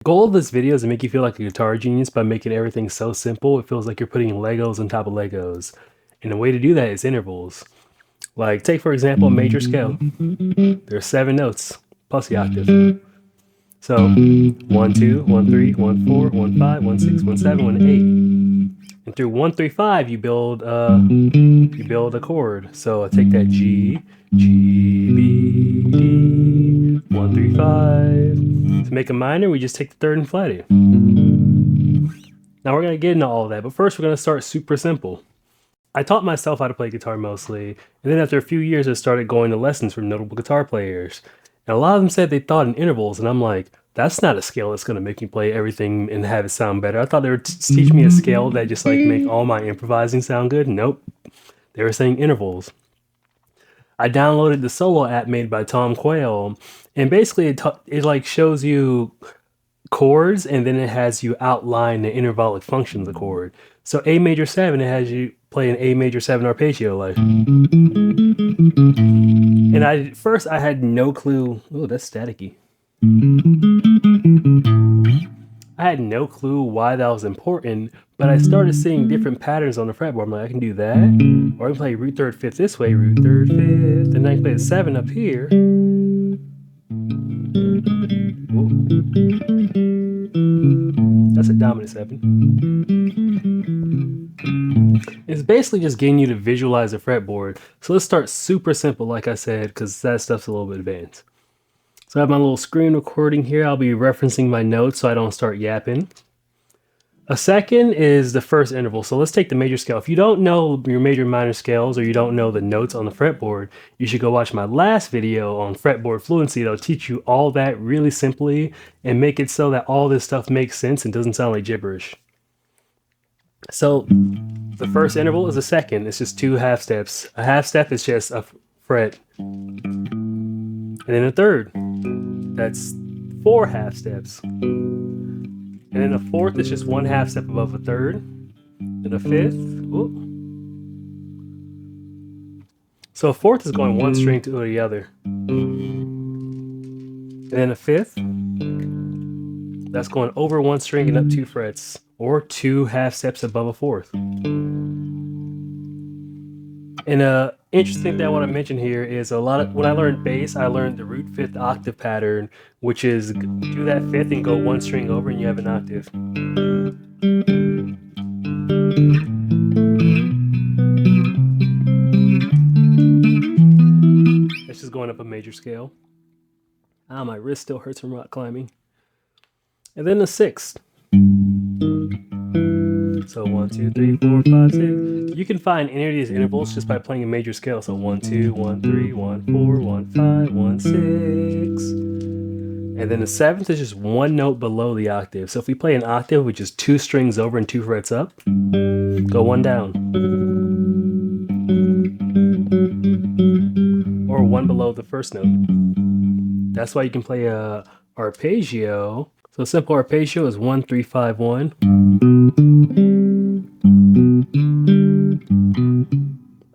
Goal of this video is to make you feel like a guitar genius by making everything so simple it feels like you're putting Legos on top of Legos. And the way to do that is intervals. Like, take for example a major scale. There are 7 notes plus the octave. So 1, 2, 1, 3, 1, 4, 1, 5, 1, 6, 1, 7, 1, 8. And through 1, 3, 5 you build a chord. So I take that G, B, D, 1, 3, 5. To make a minor, we just take the third and flat it. Now we're gonna get into all of that, but first we're gonna start super simple. I taught myself how to play guitar mostly, and then after a few years I started going to lessons from notable guitar players. And a lot of them said they thought in intervals, and I'm like, that's not a scale that's gonna make me play everything and have it sound better. I thought they would teach me a scale that just like make all my improvising sound good. Nope. They were saying intervals. I downloaded the solo app made by Tom Quayle, and basically it like shows you chords, and then it has you outline the intervallic functions of the chord. So A major 7, it has you play an A major 7 arpeggio like. And at first I had no clue. Oh, that's staticky. I had no clue why that was important, but I started seeing different patterns on the fretboard. I'm like, I can do that, or I can play root 3rd 5th this way, root 3rd 5th, and then I can play the 7 up here. Whoa. That's a dominant 7. It's basically just getting you to visualize the fretboard. So let's start super simple, like I said, because that stuff's a little bit advanced. So I have my little screen recording here. I'll be referencing my notes so I don't start yapping. A second is the first interval. So let's take the major scale. If you don't know your major and minor scales, or you don't know the notes on the fretboard, you should go watch my last video on fretboard fluency. That'll teach you all that really simply and make it so that all this stuff makes sense and doesn't sound like gibberish. So the first interval is a second. It's just 2 half steps. A half step is just a fret. And then a third. That's 4 half steps. And then a fourth is just 1 half step above a third. And a fifth. Whoop. So a fourth is going 1 string to the other. And then a fifth. That's going over 1 string and up 2 frets. Or 2 half steps above a fourth. And interesting thing I want to mention here is when I learned bass, I learned the root 5th octave pattern, which is do that 5th and go 1 string over and you have an octave. That's just going up a major scale. Ah, my wrist still hurts from rock climbing. And then the 6th. So 1, 2, 3, 4, 5, 6. You can find any of these intervals just by playing a major scale. So 1, 2, 1, 3, 1, 4, 1, 5, 1, 6. And then the 7th is just 1 note below the octave. So if we play an octave with just 2 strings over and 2 frets up, go 1 down. Or 1 below the first note. That's why you can play a arpeggio. So a simple arpeggio is 1, 3, 5, 1.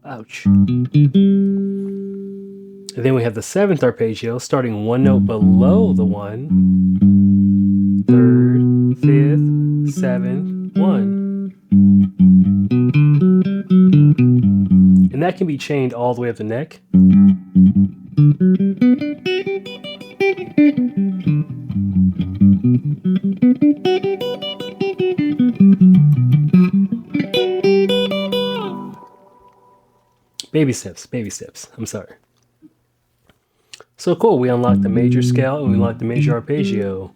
Ouch. And then we have the 7th arpeggio starting 1 note below the 1. 3rd, 5th, 7th, 1. And that can be chained all the way up the neck. Baby steps, I'm sorry. So cool, we unlocked the major scale and we unlocked the major arpeggio.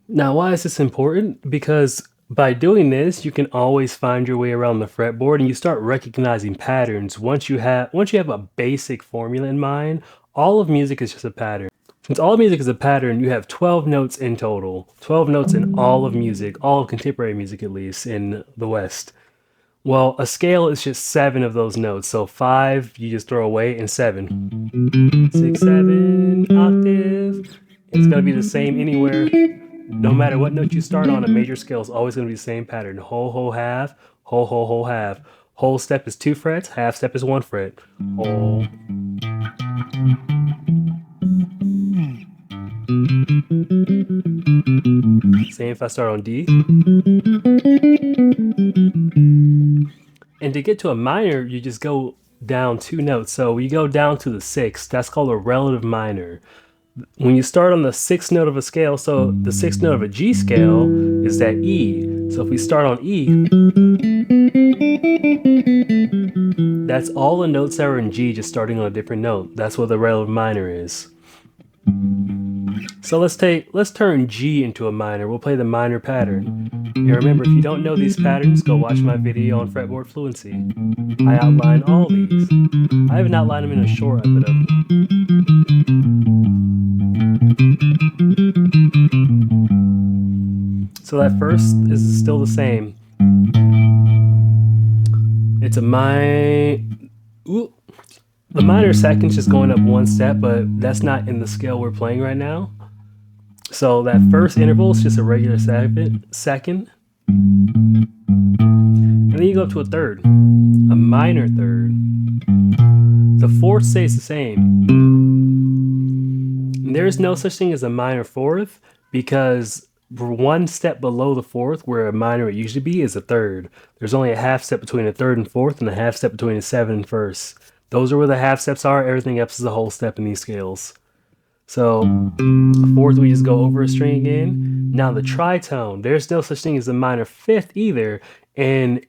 Now, why is this important? Because by doing this, you can always find your way around the fretboard and you start recognizing patterns. Once you have a basic formula in mind, all of music is just a pattern. Since all of music is a pattern, you have 12 notes in total. 12 notes in all of music, all of contemporary music at least, in the West. Well, a scale is just 7 of those notes. So 5 you just throw away, and 7. 6, 7, octave. It's gonna be the same anywhere. No matter what note you start on, a major scale is always gonna be the same pattern. Whole, whole, half, whole, whole, whole, half. Whole step is 2 frets, half step is 1 fret. Whole. Same if I start on D. And to get to a minor, you just go down 2 notes. So you go down to the 6th. That's called a relative minor. When you start on the 6th note of a scale, so the 6th note of a G scale is that E. So if we start on E, that's all the notes that are in G just starting on a different note. That's what the relative minor is. So let's turn G into a minor. We'll play the minor pattern. And remember, if you don't know these patterns, go watch my video on fretboard fluency. I outline all these. I haven't outlined them in a short I put up. So that first is still the same. It's a the minor second's just going up 1 step, but that's not in the scale we're playing right now. So that first interval is just a regular second. And then you go up to a third, a minor third. The 4th stays the same. And there's no such thing as a minor 4th because 1 step below the 4th, where a minor would usually be, is a 3rd. There's only a half step between a 3rd and 4th, and a half step between a 7th and 1st. Those are where the half steps are. Everything else is a whole step in these scales. So, 4th, we just go over a string again. Now the tritone, there's no such thing as a minor 5th either. And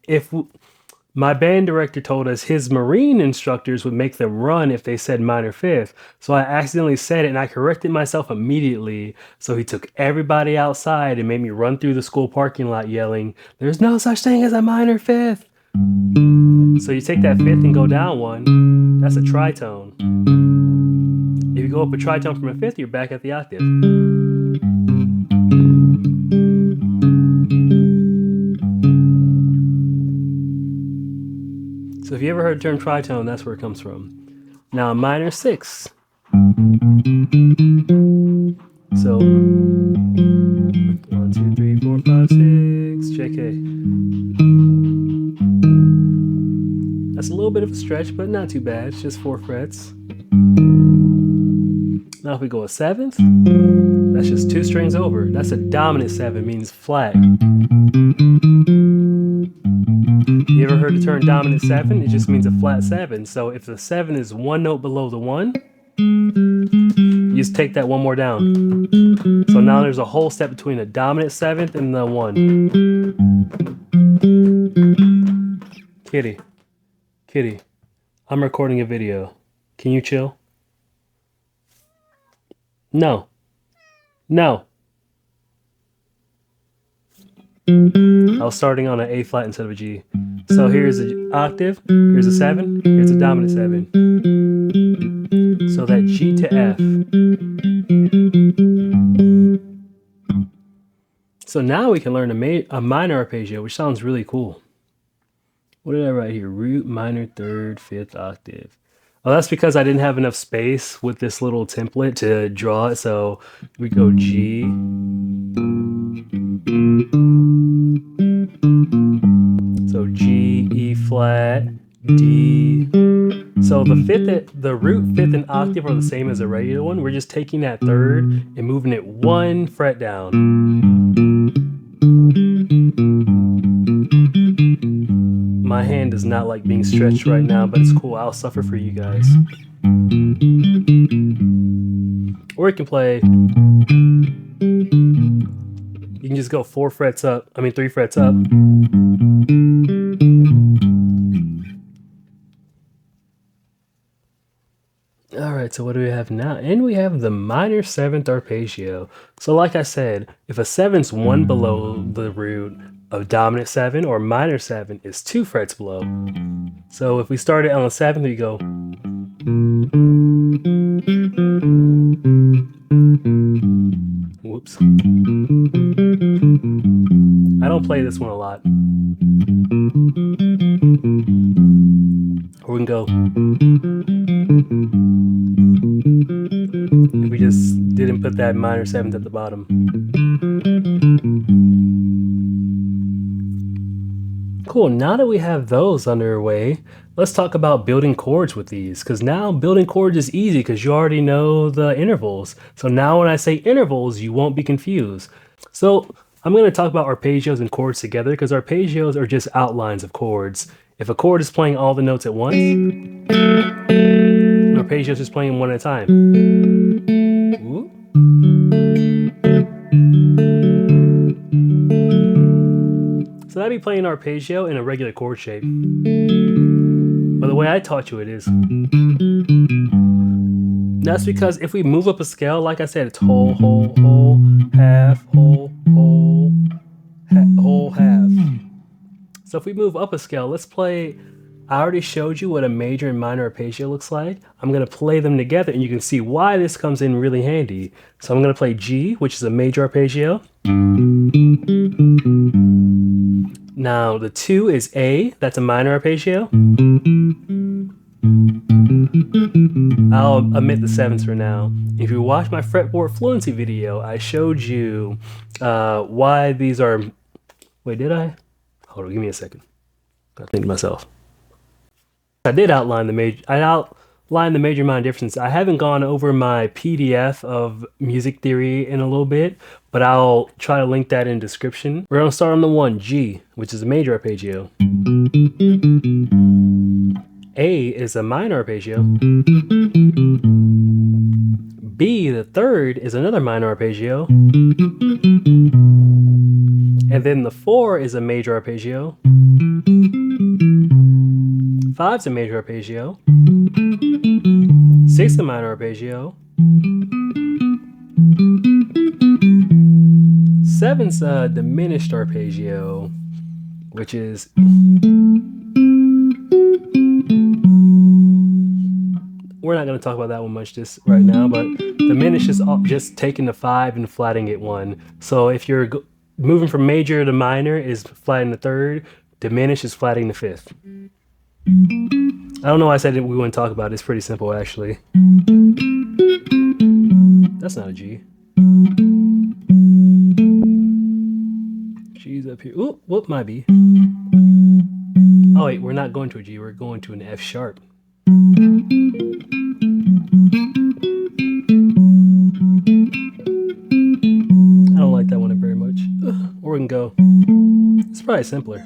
my band director told us his Marine instructors would make them run if they said minor 5th. So I accidentally said it and I corrected myself immediately. So he took everybody outside and made me run through the school parking lot yelling, "There's no such thing as a minor 5th." So you take that 5th and go down 1. That's a tritone. If you go up a tritone from a 5th, you're back at the octave. So if you ever heard the term tritone, that's where it comes from. Now a minor 6. So 1, 2, 3, 4, 5, 6, JK. That's a little bit of a stretch, but not too bad. It's just 4 frets. Now if we go a 7th, that's just 2 strings over. That's a dominant 7, means flat. You ever heard the term dominant 7? It just means a flat 7. So if the 7 is 1 note below the 1, you just take that 1 more down. So now there's a whole step between the dominant 7th and the 1. Kitty, I'm recording a video. Can you chill? No. I was starting on an A flat instead of a G. So here's an octave, here's a 7, here's a dominant 7. So that G to F. So now we can learn a minor arpeggio, which sounds really cool. What did I write here? Root, minor, 3rd, 5th octave. Oh, that's because I didn't have enough space with this little template to draw it. So we go G. So G, E flat, D. So the root, 5th, and octave are the same as a regular one. We're just taking that 3rd and moving it 1 fret down. My hand does not like being stretched right now, but it's cool. I'll suffer for you guys. Or you can play. You can just go 3 frets up. Alright, so what do we have now? And we have the minor 7th arpeggio. So like I said, if a 7's 1 below the root of dominant 7 or minor 7 is 2 frets below. So if we start it on the 7th, we go. Whoops. I don't play this one a lot. Or we can go. If we just didn't put that minor 7th at the bottom. Cool, now that we have those underway, let's talk about building chords with these, because now building chords is easy because you already know the intervals. So now when I say intervals, you won't be confused. So I'm going to talk about arpeggios and chords together because arpeggios are just outlines of chords. If a chord is playing all the notes at once, an arpeggio is just playing one at a time. Ooh. So that'd be playing an arpeggio in a regular chord shape. But the way I taught you it is. That's because if we move up a scale, like I said, it's whole, whole, whole, half, whole, whole, whole, half. So if we move up a scale, let's play. I already showed you what a major and minor arpeggio looks like. I'm going to play them together and you can see why this comes in really handy. So I'm going to play G, which is a major arpeggio. Now the 2 is A, that's a minor arpeggio. I'll omit the 7s for now. If you watch my fretboard fluency video, I showed you why these are... Wait, did I? Hold on, give me a second. Gotta think to myself. I did outline the major. I outlined the major minor differences. I haven't gone over my PDF of music theory in a little bit, but I'll try to link that in description. We're gonna start on the 1, G, which is a major arpeggio. A is a minor arpeggio. B, the 3rd, is another minor arpeggio. And then the 4 is a major arpeggio. 5's a major arpeggio. 6 a minor arpeggio. 7's a diminished arpeggio, which is... We're not going to talk about that one much just right now, but diminished is just taking the 5 and flatting it 1. So if you're moving from major to minor is flatting the 3rd, diminished is flatting the 5th. I don't know why I said we wouldn't talk about it. It's pretty simple, actually. That's not a G. G's up here. Ooh, whoop, might be. Oh, wait, we're not going to a G. We're going to an F sharp. I don't like that one very much. Or we can go. It's probably simpler.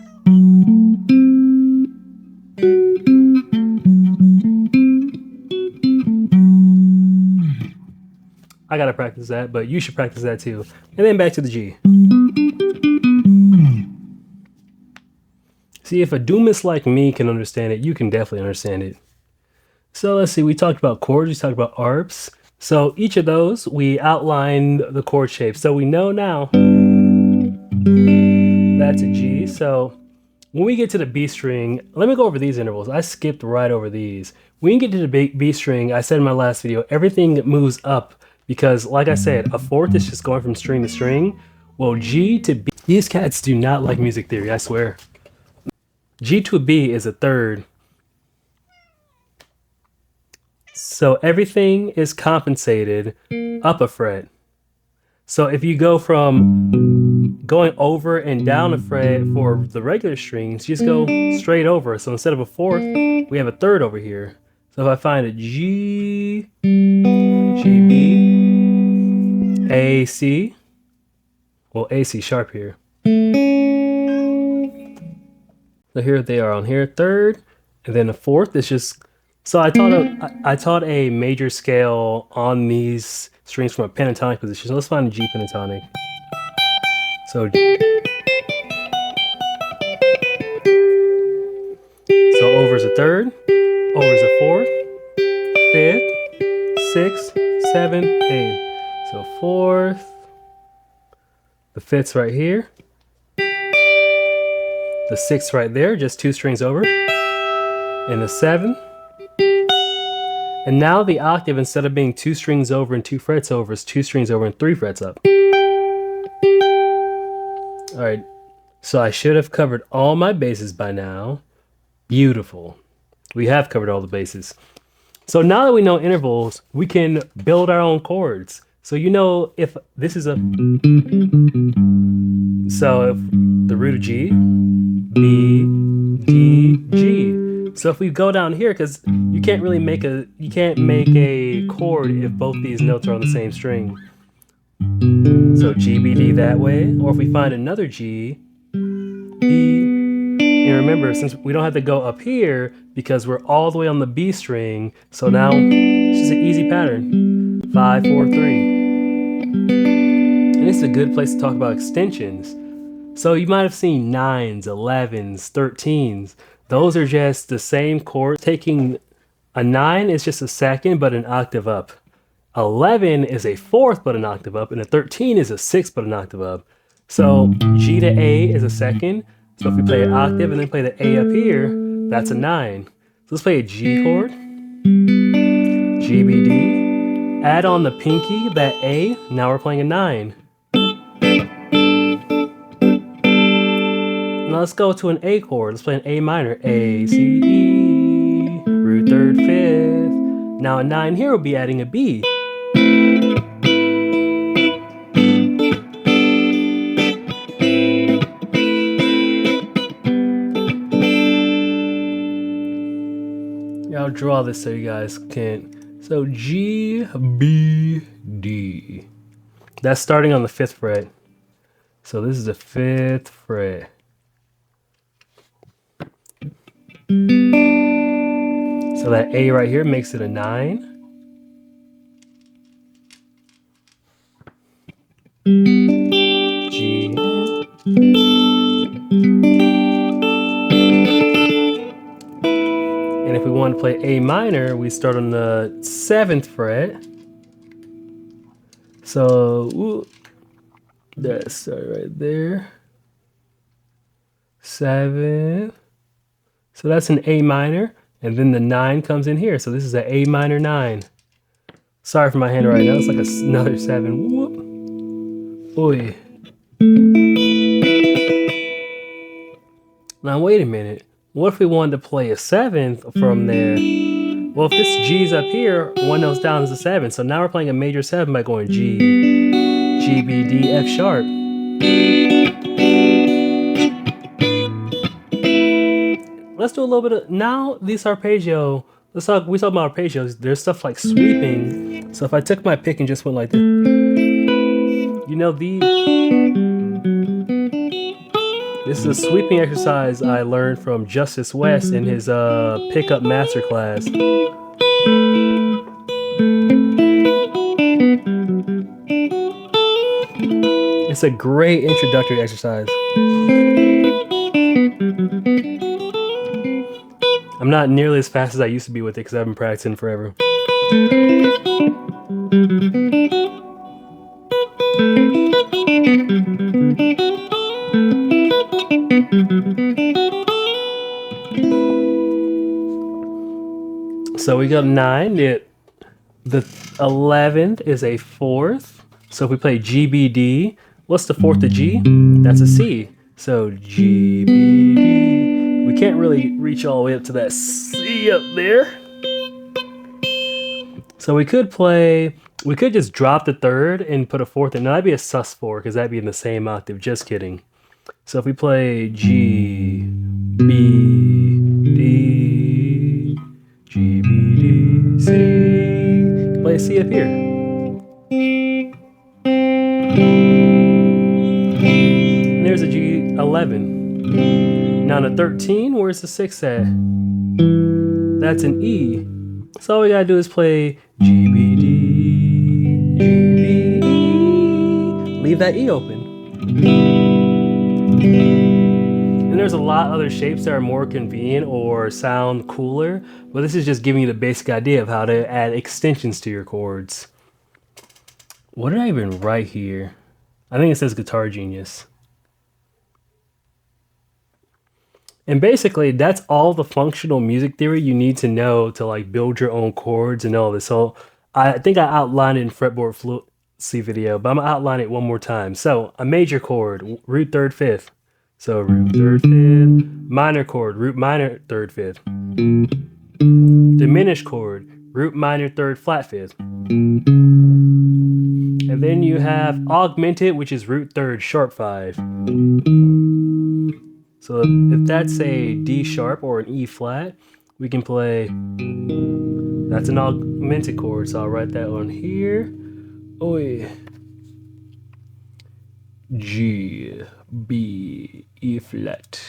I gotta practice that, but you should practice that too. And then back to the G. See, if a doomist like me can understand it, you can definitely understand it. So let's see, we talked about chords, we talked about arps. So each of those, we outlined the chord shape. So we know now that's a G. So when we get to the B string, let me go over these intervals. I skipped right over these. When you get to the B string, I said in my last video, everything moves up because like I said, a 4th is just going from string to string. Well, G to B, these cats do not like music theory, I swear. G to a B is a 3rd. So everything is compensated up a fret. So if you go from going over and down a fret for the regular strings, you just go straight over. So instead of a 4th, we have a 3rd over here. So if I find a G, G, B, A, C, well, A, C sharp here. So here they are on here, 3rd, and then a 4th is just... So I taught a major scale on these strings from a pentatonic position. So let's find a G pentatonic. So over is a 3rd, over is a 4th, 5th, 6th, 7th, 8th. So 4th, the 5th's right here, the 6th right there, just 2 strings over, and the 7th. And now the octave, instead of being 2 strings over and 2 frets over, is 2 strings over and 3 frets up. All right, so I should have covered all my bases by now. Beautiful. We have covered all the bases. So now that we know intervals, we can build our own chords. So you know if this is a... So if the root of G, B, D, G. So if we go down here, because you can't make a chord if both these notes are on the same string. So G, B, D that way, or if we find another G, B, and remember, since we don't have to go up here because we're all the way on the B string, so now it's just an easy pattern. 5, 4, 3. And this is a good place to talk about extensions. So you might have seen 9s, 11s, 13s. Those are just the same chord. Taking a 9 is just a second, but an octave up. 11 is a fourth, but an octave up. And a 13 is a sixth, but an octave up. So G to A is a second. So if we play an octave and then play the A up here, that's a 9. So let's play a G chord. G, B, D. Add on the pinky, that A. Now we're playing a 9. Now let's go to an A chord. Let's play an A minor. A, C, E, root third, fifth. Now a 9 here will be adding a B. Yeah, I'll draw this so you guys can. So G, B, D. That's starting on the 5th fret. So this is the 5th fret. So that A right here makes it a 9. G. And if we want to play A minor, we start on the 7th fret. So that's right there. 7. So that's an A minor, and then the 9 comes in here. So this is an A minor 9. Sorry for my hand right now. It's like another 7. Whoop. Oy. Now wait a minute. What if we wanted to play a 7th from there? Well, if this G's up here, one note down is a 7. So now we're playing a major 7 by going G, G, B, D, F sharp. Let's do a little bit of, now these arpeggio, we talk about arpeggios, there's stuff like sweeping. So if I took my pick and just went like this, you know, this is a sweeping exercise I learned from Justice West in his pickup masterclass. It's a great introductory exercise. I'm not nearly as fast as I used to be with it because I've been practicing forever. So we got 9. The 11th is a 4th. So if we play G, B, D, what's the 4th of G? That's a C. So G, B, D. We can't really reach all the way up to that C up there. So we could just drop the 3rd and put a 4th in. Now that'd be a sus4 because that'd be in the same octave. Just kidding. So if we play G, B, D, G, B, D, C, play a C up here. And there's a G11. Now the 13, where's the 6 at? That's an E. So all we gotta do is play G, B, D, G, B, D. Leave that E open. And there's a lot of other shapes that are more convenient or sound cooler, but this is just giving you the basic idea of how to add extensions to your chords. What did I even write here? I think it says Guitar Genius. And basically, that's all the functional music theory you need to know to like build your own chords and all this. So I think I outlined it in Fretboard Fluency video, but I'm gonna outline it one more time. So a major chord, root 3rd, 5th. So root 3rd, 5th. Minor chord, root minor 3rd, 5th. Diminished chord, root minor 3rd, flat 5th. And then you have augmented, which is root 3rd, sharp 5. So if that's a D sharp or an E flat, we can play, that's an augmented chord, so I'll write that on here. Oi. G, B, E flat.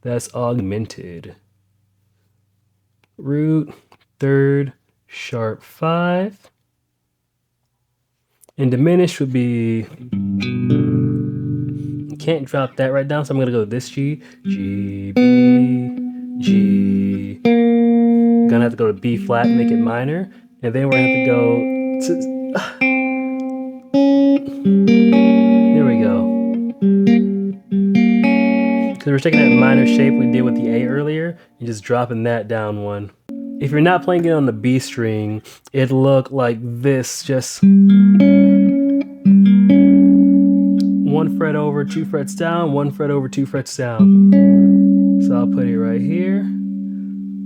That's augmented. Root, third, sharp 5. And diminished would be, can't drop that right down, so I'm gonna go this G, G, B, G. Gonna have to go to B flat and make it minor, and then we're gonna have to go to, there we go. Because we're taking that minor shape we did with the A earlier, and just dropping that down one. If you're not playing it on the B string, it'll look like this, just 1 fret over, 2 frets down, 1 fret over, 2 frets down. So I'll put it right here,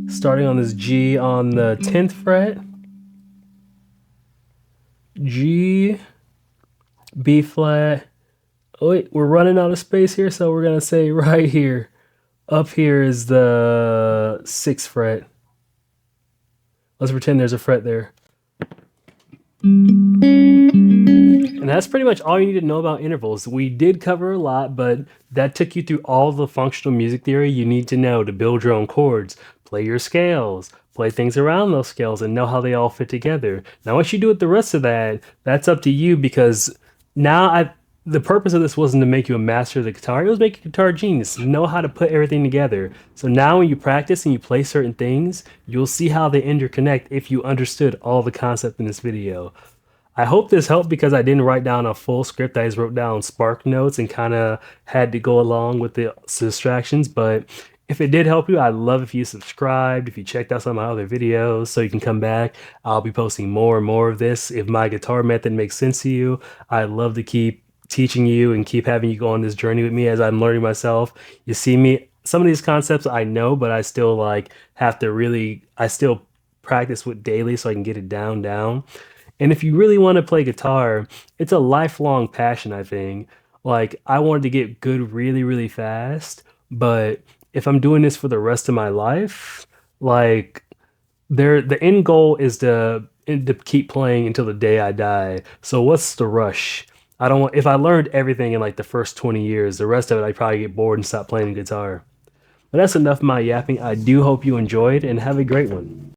starting on this G on the 10th fret, G, B flat. Oh wait, we're running out of space here, so we're gonna say right here, up here is the 6th fret. Let's pretend there's a fret there. And that's pretty much all you need to know about intervals. We did cover a lot, but that took you through all the functional music theory you need to know to build your own chords, play your scales, play things around those scales, and know how they all fit together. Now, once you do with the rest of that, that's up to you, because now the purpose of this wasn't to make you a master of the guitar. It was make you a guitar genius, know how to put everything together. So now when you practice and you play certain things, you'll see how they interconnect if you understood all the concept in this video. I hope this helped, because I didn't write down a full script. I just wrote down spark notes and kind of had to go along with the distractions. But if it did help you, I'd love if you subscribed, if you checked out some of my other videos so you can come back. I'll be posting more and more of this. If my guitar method makes sense to you, I'd love to keep teaching you and keep having you go on this journey with me as I'm learning myself. You see me, some of these concepts I know, but I still have to I still practice with daily so I can get it down. And if you really want to play guitar, it's a lifelong passion, I think. I wanted to get good really, really fast, but if I'm doing this for the rest of my life, the end goal is to keep playing until the day I die. So what's the rush? If I learned everything in the first 20 years, the rest of it I'd probably get bored and stop playing the guitar. But that's enough of my yapping. I do hope you enjoyed, and have a great one.